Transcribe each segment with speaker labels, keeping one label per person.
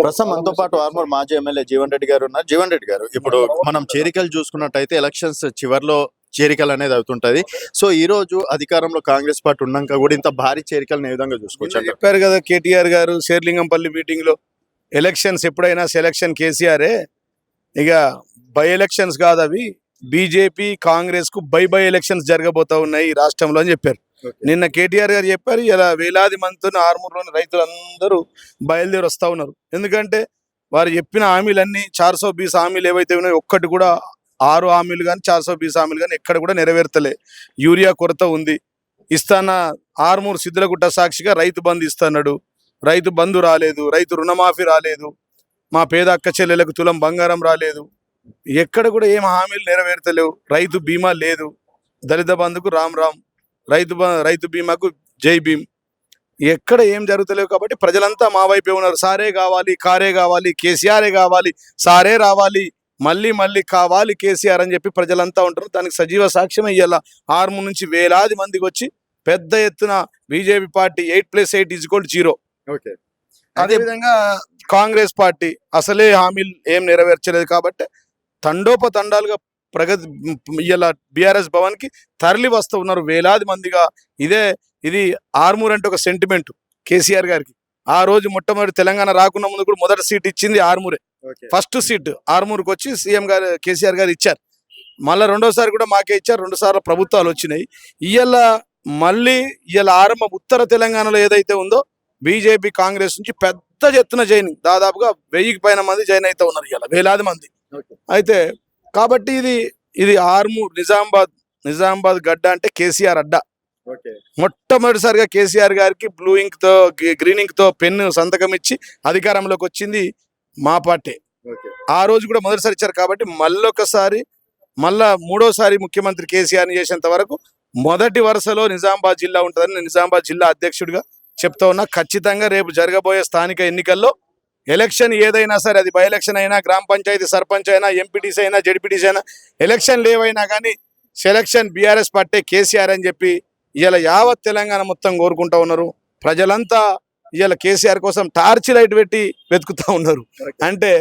Speaker 1: ప్రస్తుతం మనతో పాటు ఆర్మూర్ మాజీ ఎమ్మెల్యే జీవన్ రెడ్డి గారు ఉన్నారు. జీవన్ రెడ్డి గారు, ఇప్పుడు మనం చేరికలు చూసుకున్నట్టయితే ఎలక్షన్స్ చివర్లో చేరికలు అనేది అవుతుంటది. సో ఈ రోజు అధికారంలో కాంగ్రెస్ పార్టీ ఉన్నాక కూడా ఇంత భారీ చేరికలను ఏ విధంగా చూసుకోవచ్చు అంటారు?
Speaker 2: చెప్పారు కదా కేటీఆర్ గారు శేర్లింగంపల్లి మీటింగ్ లో, ఎలక్షన్స్ ఎప్పుడైనా సెలక్షన్ కేసీఆరే, ఇక బై ఎలక్షన్స్ కాదు అవి, బీజేపీ కాంగ్రెస్ కు బై ఎలక్షన్స్ జరగబోతా ఉన్నాయి ఈ రాష్ట్రంలో అని చెప్పారు. నిన్న కేటీఆర్ గారు చెప్పారు, ఇలా వేలాది మందితో ఆర్మూర్లోని రైతులందరూ బయలుదేరి వస్తూ ఉన్నారు. ఎందుకంటే వారు చెప్పిన హామీలన్నీ 420 హామీలు ఏవైతే ఉన్నాయో ఒక్కటి కూడా 6 హామీలు కానీ 420 హామీలు కానీ ఎక్కడ కూడా నెరవేర్తలే. యూరియా కొరత ఉంది, ఇస్తాన ఆర్మూర్ సిద్ధలగుట్ట సాక్షిగా రైతు బంధు ఇస్తున్నాడు, రైతు బంధు రాలేదు, రైతు రుణమాఫీ రాలేదు, మా పేద అక్క చెల్లెలకు తులం బంగారం రాలేదు, ఎక్కడ కూడా ఏం హామీలు నెరవేర్తలేవు. రైతు బీమా లేదు, దళిత బంధుకు రామ్ రామ్, రైతు బీమాకు జై భీమ్, ఎక్కడ ఏం జరుగుతలేవు. కాబట్టి ప్రజలంతా మా వైపే ఉన్నారు. సారే కావాలి, కారే కావాలి, కేసీఆరే కావాలి, సారే రావాలి, మళ్ళీ మళ్ళీ కావాలి కేసీఆర్ అని చెప్పి ప్రజలంతా ఉంటారు. దానికి సజీవ సాక్ష్యం ఇయ్యాల ఆర్మూర్ నుంచి వేలాది మందికి వచ్చి పెద్ద ఎత్తున బీజేపీ పార్టీ 8+8 = 0. అదేవిధంగా కాంగ్రెస్ పార్టీ అసలే హామీలు ఏం నెరవేర్చలేదు కాబట్టి తండోపతండాలుగా ప్రగతి ఇలా బీఆర్ఎస్ భవన్ కి తరలి వస్తూ ఉన్నారు వేలాది మందిగా. ఇది ఆర్మూర్ అంటే ఒక సెంటిమెంట్ కేసీఆర్ గారికి. ఆ రోజు మొట్టమొదటి తెలంగాణ రాకున్న ముందు కూడా మొదటి సీట్ ఇచ్చింది ఆర్మూరే. ఫస్ట్ సీట్ ఆర్మూర్కి వచ్చి సీఎం గారు కేసీఆర్ గారు ఇచ్చారు. మళ్ళీ రెండోసారి కూడా మాకే ఇచ్చారు. 2 సార్లు ప్రభుత్వాలు వచ్చినాయి. మళ్ళీ ఆరంభం ఉత్తర తెలంగాణలో ఏదైతే ఉందో బీజేపీ కాంగ్రెస్ నుంచి పెద్ద ఎత్తున జాయినింగ్, దాదాపుగా 1000కి పైన మంది జాయిన్ అవుతూ ఉన్నారు. వేలాది మంది అయితే కాబట్టి ఇది ఆర్మూర్ నిజామాబాద్ గడ్డ అంటే కేసీఆర్ అడ్డ. మొట్టమొదటిసారిగా కేసీఆర్ గారికి బ్లూ ఇంక్ తో గ్రీన్ ఇంక్ తో పెన్ను సంతకం ఇచ్చి అధికారంలోకి వచ్చింది మా పార్టీ. ఆ రోజు కూడా మొదటిసారి ఇచ్చారు. కాబట్టి మళ్ళా మూడోసారి ముఖ్యమంత్రి కేసీఆర్ని చేసేంత వరకు మొదటి వరుసలో నిజామాబాద్ జిల్లా ఉంటుందని నిజామాబాద్ జిల్లా అధ్యక్షుడిగా చెప్తా ఉన్నా. ఖచ్చితంగా రేపు జరగబోయే స్థానిక ఎన్నికల్లో ఎలక్షన్ ఏదైనా సరే, అది బై ఎలక్షన్ అయినా, గ్రామ పంచాయతీ సర్పంచ్ అయినా, ఎంపీటీసీ అయినా, జెడ్పీటీసీ అయినా, ఎలక్షన్లు ఏవైనా కానీ సెలక్షన్ బీఆర్ఎస్ పార్టీ కేసీఆర్ అని చెప్పి యావత్ తెలంగాణ మొత్తం కోరుకుంటా ఉన్నారు. ప్రజలంతా కేసీఆర్ కోసం టార్చ్ లైట్ పెట్టి వెతుకుతా ఉన్నారు. అంటే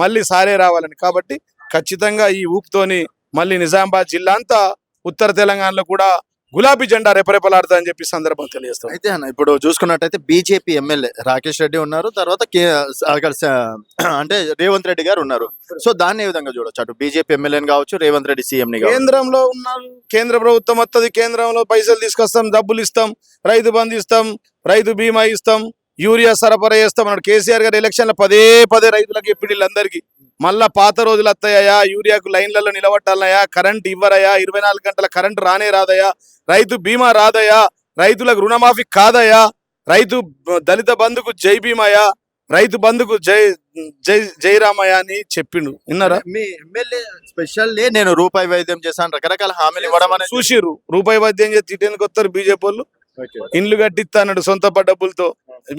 Speaker 2: మళ్ళీ సారే రావాలని. కాబట్టి ఖచ్చితంగా ఈ ఊపుతోని మళ్ళీ నిజామాబాద్ జిల్లా అంతా ఉత్తర తెలంగాణలో కూడా గులాబీ జెండా రెపరెపలాడుతా అని చెప్పి సందర్భం తెలియజేస్తాం.
Speaker 1: అయితే ఇప్పుడు చూసుకున్నట్టయితే బీజేపీ ఎమ్మెల్యే రాకేష్ రెడ్డి ఉన్నారు, తర్వాత అంటే రేవంత్ రెడ్డి గారు ఉన్నారు. సో దాన్ని ఏ విధంగా చూడొచ్చు? అటు బీజేపీ ఎమ్మెల్యేని కావచ్చు, రేవంత్ రెడ్డి సీఎం ని.
Speaker 2: కేంద్రంలో ఉన్నారు, కేంద్ర ప్రభుత్వం వస్తుంది, కేంద్రంలో పైసలు తీసుకొస్తాం, డబ్బులు ఇస్తాం, రైతు బంధు ఇస్తాం, రైతు బీమా ఇస్తాం, యూరియా సరఫరా చేస్తాం అన్నాడు కేసీఆర్ గారు. ఎలక్షన్లో పదే రైతులకు చెప్పి వీళ్ళందరికీ మళ్ళా పాత రోజులు వస్తాయా, యూరియాకు లైన్లలో నిలబట్టాలయా, కరెంట్ ఇవ్వరయా, 24 గంటల కరెంట్ రానే రాదయా, రైతు బీమా రాదయా, రైతులకు రుణమాఫీ కాదయా, రైతు దళిత బంధుకు జై భీమయా, రైతు బంధుకు జై రామయ్య అని చెప్పిండు. విన్నారా?
Speaker 1: మీ ఎమ్మెల్యే స్పెషల్ నేను రూపాయి వైద్యం చేశాను, రకరకాల హామీలు ఇవ్వడం అనేది
Speaker 2: చూసిర్రు. రూపాయి వైద్యం చేసి ఇటేందుకు వస్తారు బీజేపీ వాళ్ళు? ఇండ్లు కట్టిస్తా అన్నాడు సొంత డబ్బులతో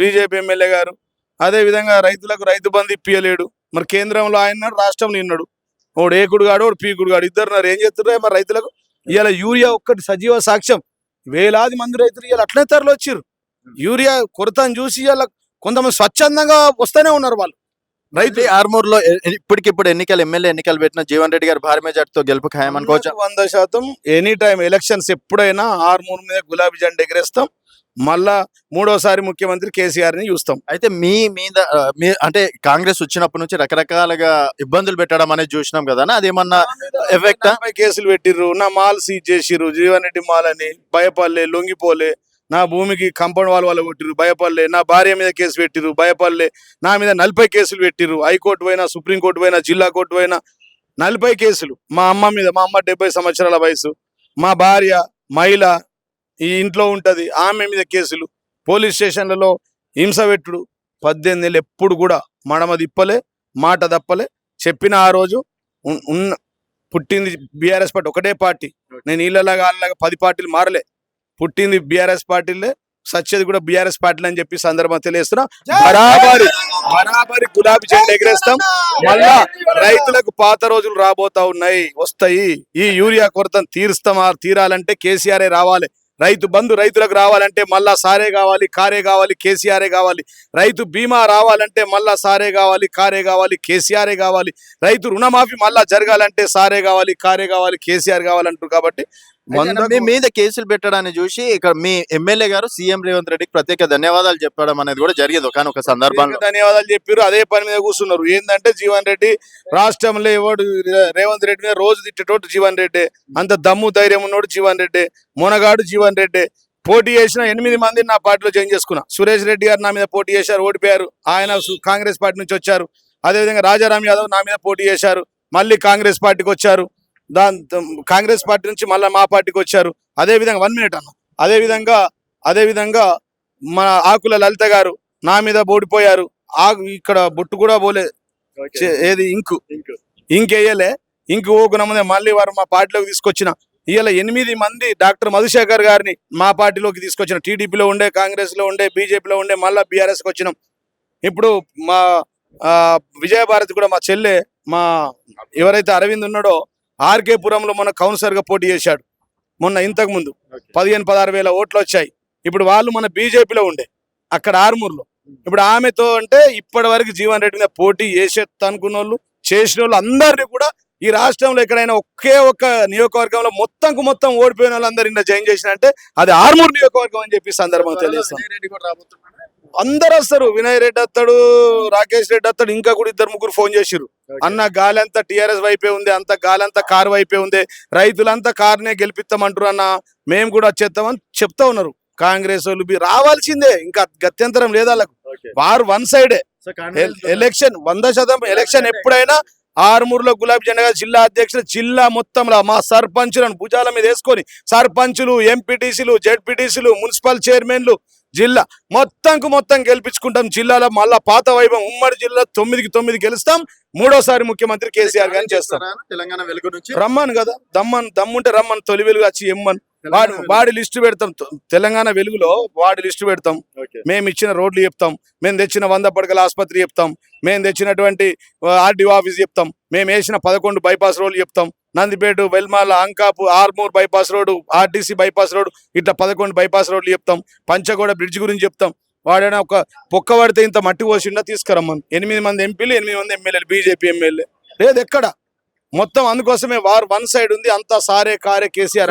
Speaker 2: బీజేపీ ఎమ్మెల్యే గారు. అదే విధంగా రైతులకు రైతు బంధు ఇప్పియలేడు. మరి కేంద్రంలో ఆయన రాష్ట్రంలో ఉన్నాడు. ఓడు ఏకుడు గాడు, ఓడు పీకుడు గాడు, ఇద్దరున్నారు. ఏం చేస్తున్నారు మరి రైతులకు? యూరియా ఒక్కటి సజీవ సాక్ష్యం. వేలాది మంది రైతులు అట్లనే తరలి వచ్చారు. యూరియా కొరతను చూసి కొంతమంది స్వచ్ఛందంగా వస్తూనే ఉన్నారు వాళ్ళు.
Speaker 1: రైతు ఆర్మూర్ లో ఇప్పటికిప్పుడు ఎమ్మెల్యే ఎన్నికలు పెట్టిన జీవన్ రెడ్డి గారు భారీ మెజార్టీతో గెలుపు ఖాయం అనుకోవచ్చు.
Speaker 2: 100% ఎనీ టైం ఎలక్షన్స్ ఎప్పుడైనా ఆర్మూర్ మీద గులాబీ జెండా ఎగరేస్తాం. మళ్ళా మూడోసారి ముఖ్యమంత్రి కేసీఆర్ ని చూస్తాం.
Speaker 1: అయితే మీ మీద అంటే కాంగ్రెస్ వచ్చినప్పటి నుంచి రకరకాలుగా ఇబ్బందులు పెట్టడం అనేది చూసినాం కదా, అదేమన్నా ఎఫెక్ట్?
Speaker 2: కేసులు పెట్టిర్రు, నా మాల్ సీజ్ చేసిర్రు, జీవన్ రెడ్డి మాల్ అని, భయపడలే, లొంగిపోలే, నా భూమికి కంపౌండ్ వాళ్ళు కొట్టిరు, భయపడలే, నా భార్య మీద కేసు పెట్టిరు, భయపడలే, నా మీద 40 కేసులు పెట్టిరు, హైకోర్టు పోయినా, సుప్రీంకోర్టు పోయినా, జిల్లా కోర్టు పోయినా 40 కేసులు. మా అమ్మ మీద, మా అమ్మ 70 సంవత్సరాల వయసు, మా భార్య మహిళ ఈ ఇంట్లో ఉంటది, ఆమె మీద కేసులు, పోలీస్ స్టేషన్లలో హింస పెట్టుడు, 18 ఏళ్ళు ఎప్పుడు కూడా మడమ తిప్పలే, మాట తప్పలే. చెప్పిన ఆ రోజు పుట్టింది బీఆర్ఎస్ పార్టీ ఒకటే పార్టీ. నేను వీళ్ళలాగా వాళ్ళలాగా 10 పార్టీలు మారలే. పుట్టింది బీఆర్ఎస్ పార్టీలే, సచ్చేది కూడా బీఆర్ఎస్ పార్టీలు అని చెప్పి సందర్భం తెలియజేస్తున్నా. బరాబరి గులాబీ జెండా ఎగరేస్తాం. మళ్ళా రైతులకు పాత రోజులు రాబోతా ఉన్నాయి, వస్తాయి. ఈ యూరియా కొరతను తీరాలంటే కేసీఆర్ రావాలి. రైతు బంధు రైతులకు రావాలంటే మళ్ళా సారే కావాలి, కారే కావాలి, కేసీఆరే కావాలి. రైతు బీమా రావాలంటే మళ్ళా సారే కావాలి, కారే కావాలి, కేసీఆరే కావాలి. రైతు రుణమాఫీ మళ్ళా జరగాలంటే సారే కావాలి, కారే కావాలి, కేసీఆర్ కావాలంటారు. కాబట్టి
Speaker 1: మీ మీద కేసులు పెట్టడాన్ని చూసి ఇక్కడ మీ ఎమ్మెల్యే గారు సీఎం రేవంత్ రెడ్డికి ప్రత్యేక ధన్యవాదాలు చెప్పడం అనేది కూడా జరిగేది ఒక సందర్భంలో.
Speaker 2: ధన్యవాదాలు చెప్పారు. అదే పని మీద కూర్చున్నారు. ఏంటంటే జీవన్ రెడ్డి రాష్ట్రంలో ఎవడు రేవంత్ రెడ్డి మీద రోజు తిట్టేటోడు జీవన్ రెడ్డి, అంత దమ్ము ధైర్యం ఉన్నోడు జీవన్ రెడ్డి, మొనగాడు జీవన్ రెడ్డి. పోటీ చేసిన 8 మందిని నా పార్టీలో జాయిన్ చేసుకున్నా. సురేష్ రెడ్డి గారు నా మీద పోటీ చేశారు, ఓడిపోయారు. ఆయన కాంగ్రెస్ పార్టీ నుంచి వచ్చారు. అదేవిధంగా రాజారాం యాదవ్ నా మీద పోటీ చేశారు, మళ్ళీ కాంగ్రెస్ పార్టీకి వచ్చారు. కాంగ్రెస్ పార్టీ నుంచి మళ్ళీ మా పార్టీకి వచ్చారు. అదేవిధంగా 1 మినిట్ అన్న, అదేవిధంగా మన ఆకుల లలిత గారు నా మీద ఓడిపోయారు. ఇక్కడ బొట్టు కూడా పోలే, ఏది ఇంకేయలే, ఇంకు ఓకునమ్మదే మళ్ళీ వారు మా పార్టీలోకి తీసుకొచ్చిన. ఇవాళ 8 మంది డాక్టర్ మధుశేఖర్ గారిని మా పార్టీలోకి తీసుకొచ్చిన. టీడీపీలో ఉండే, కాంగ్రెస్ లో ఉండే, బీజేపీలో ఉండే, మళ్ళీ బీఆర్ఎస్కి వచ్చినాం. ఇప్పుడు మా విజయభారతి కూడా మా చెల్లె, మా ఎవరైతే అరవింద్ ఉన్నాడో ఆర్కే పురంలో మొన్న కౌన్సిలర్ గా పోటీ చేశాడు. మొన్న ఇంతకు ముందు 15-16 వేల ఓట్లు వచ్చాయి. ఇప్పుడు వాళ్ళు మన బీజేపీలో ఉండే అక్కడ ఆర్మూర్లో. ఇప్పుడు ఆమెతో అంటే ఇప్పటి వరకు జీవన్ రెడ్డి మీద పోటీ చేసేస్తా అనుకున్న వాళ్ళు, చేసిన వాళ్ళు అందరినీ కూడా ఈ రాష్ట్రంలో ఎక్కడైనా ఒకే ఒక్క నియోజకవర్గంలో మొత్తం ఓడిపోయిన వాళ్ళందరూ ఇంత జాయిన్ చేసిన అంటే అది ఆర్మూర్ నియోజకవర్గం అని చెప్పి సందర్భంగా తెలియజేస్తాం. అందరు వస్తారు. వినయ్ రెడ్డి వస్తాడు, రాకేష్ రెడ్డి వస్తాడు, ఇంకా కూడా 2-3 ఫోన్ చేసిర్రు. అన్న గాలంతా టీఆర్ఎస్ వైపే ఉంది, అంత గాలంతా కారు వైపే ఉంది, రైతులంతా కారునే గెలిపిస్తామంటారు అన్న, మేము కూడా వచ్చేస్తామని చెప్తా ఉన్నారు. కాంగ్రెస్ వాళ్ళు రావాల్సిందే, ఇంకా గత్యంతరం లేదు వాళ్ళకు. వారు వన్ సైడే ఎలక్షన్ 100% ఎలక్షన్. ఎప్పుడైనా ఆర్మూర్లో గులాబీ జెండా జిల్లా అధ్యక్షులు, జిల్లా మొత్తంలో మా సర్పంచులను భుజాల మీద వేసుకొని, సర్పంచులు, ఎంపీటీసీలు, జెడ్పీటీసీలు, మున్సిపల్ చైర్మన్లు, జిల్లా మొత్తం గెలిపించుకుంటాం. జిల్లాలో మళ్ళా పాత వైభవం, ఉమ్మడి జిల్లా 9కి 9 గెలుస్తాం. 3వ సారి ముఖ్యమంత్రి కేసీఆర్ గారిని చేస్తాం.
Speaker 1: తెలంగాణ వెలుగు నుంచి
Speaker 2: రమ్మను కదా, దమ్ముంటే రమ్మను, తొలి వెలుగు వచ్చి ఎమ్మను, వాడి లిస్టు పెడతాం. తెలంగాణ వెలుగులో వాడి లిస్టు పెడతాం. మేము ఇచ్చిన రోడ్లు చెప్తాం, మేము తెచ్చిన 100 పడకల ఆసుపత్రి చెప్తాం, మేము తెచ్చినటువంటి ఆర్డీఓ ఆఫీస్ చెప్తాం, మేము వేసిన 11 బైపాస్ రోడ్లు చెప్తాం. Nandipet, Velmala, Ankapu, Armoor bypass road, RTC bypass road, ఇట్లా 11 బైపాస్ రోడ్లు చెప్తాం. పంచగూడ బ్రిడ్జ్ గురించి చెప్తాం. వాడైనా ఒక పొక్క పడితే ఇంత మట్టి పోసిండా తీసుకురమ్మని. 8 మంది ఎంపీలు, 8 మంది ఎమ్మెల్యేలు, బీజేపీ ఎమ్మెల్యే లేదు ఎక్కడ. మొత్తం అందుకోసమే వారు వన్ సైడ్ ఉంది. అంతా సారే కారే కేసీఆర్.